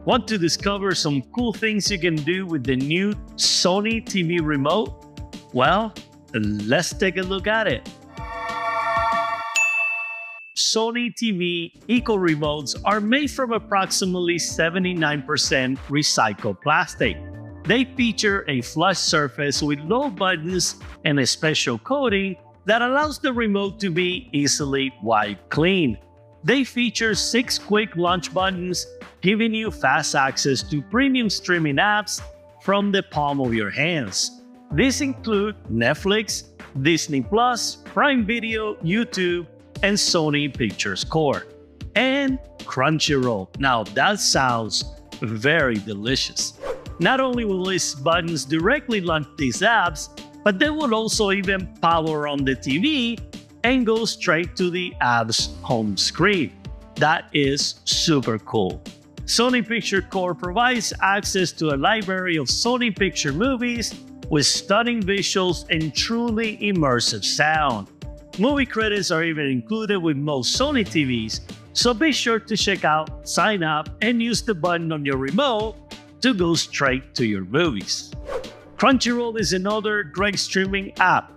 Want to discover some cool things you can do with the new Sony TV remote? Well, let's take a look at it. Sony TV Eco Remotes are made from approximately 79% recycled plastic. They feature a flush surface with low buttons and a special coating that allows the remote to be easily wiped clean. They feature 6 quick launch buttons, giving you fast access to premium streaming apps from the palm of your hands. These include Netflix, Disney+, Prime Video, YouTube, and Sony Pictures Core, and Crunchyroll. Now that sounds very delicious. Not only will these buttons directly launch these apps, but they will also even power on the TV and go straight to the app's home screen. That is super cool. Sony Picture Core provides access to a library of Sony Picture movies with stunning visuals and truly immersive sound. Movie credits are even included with most Sony TVs, so be sure to check out, sign up, and use the button on your remote to go straight to your movies. Crunchyroll is another great streaming app,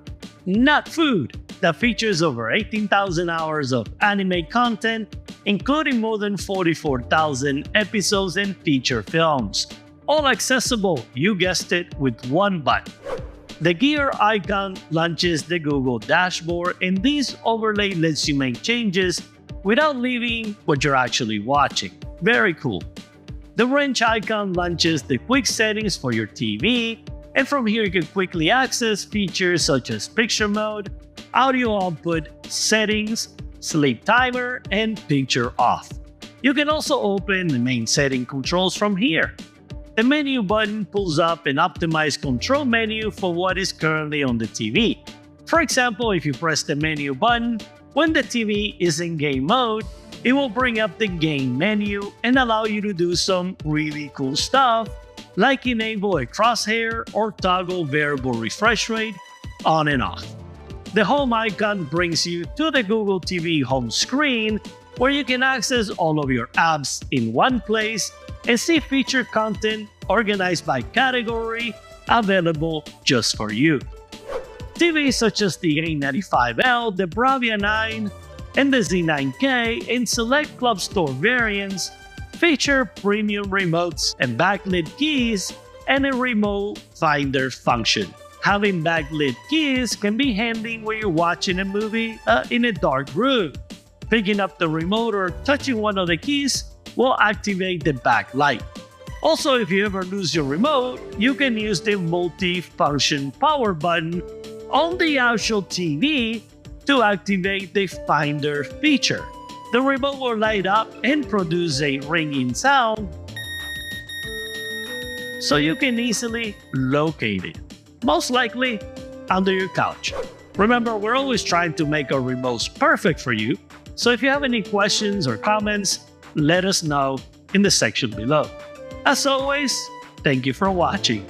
not food, that features over 18,000 hours of anime content, including more than 44,000 episodes and feature films, all accessible, you guessed it, with one button. The gear icon launches the Google dashboard, and this overlay lets you make changes without leaving what you're actually watching. Very cool. The wrench icon launches the quick settings for your TV, and from here you can quickly access features such as picture mode, audio output, settings, sleep timer, and picture off. You can also open the main setting controls from here. The menu button pulls up an optimized control menu for what is currently on the TV. For example, if you press the menu button, when the TV is in game mode, it will bring up the game menu and allow you to do some really cool stuff, like enable a crosshair or toggle variable refresh rate on and off. The home icon brings you to the Google TV home screen, where you can access all of your apps in one place and see featured content organized by category available just for you. TVs such as the A95L, the BRAVIA 9, and the Z9K in select Club Store variants feature premium remotes and backlit keys and a remote finder function. Having backlit keys can be handy when you're watching a movie in a dark room. Picking up the remote or touching one of the keys will activate the backlight. Also, if you ever lose your remote, you can use the multi-function power button on the actual TV to activate the Finder feature. The remote will light up and produce a ringing sound, so you can easily locate it, most likely under your couch. Remember, we're always trying to make our remotes perfect for you, so if you have any questions or comments, let us know in the section below. As always, thank you for watching.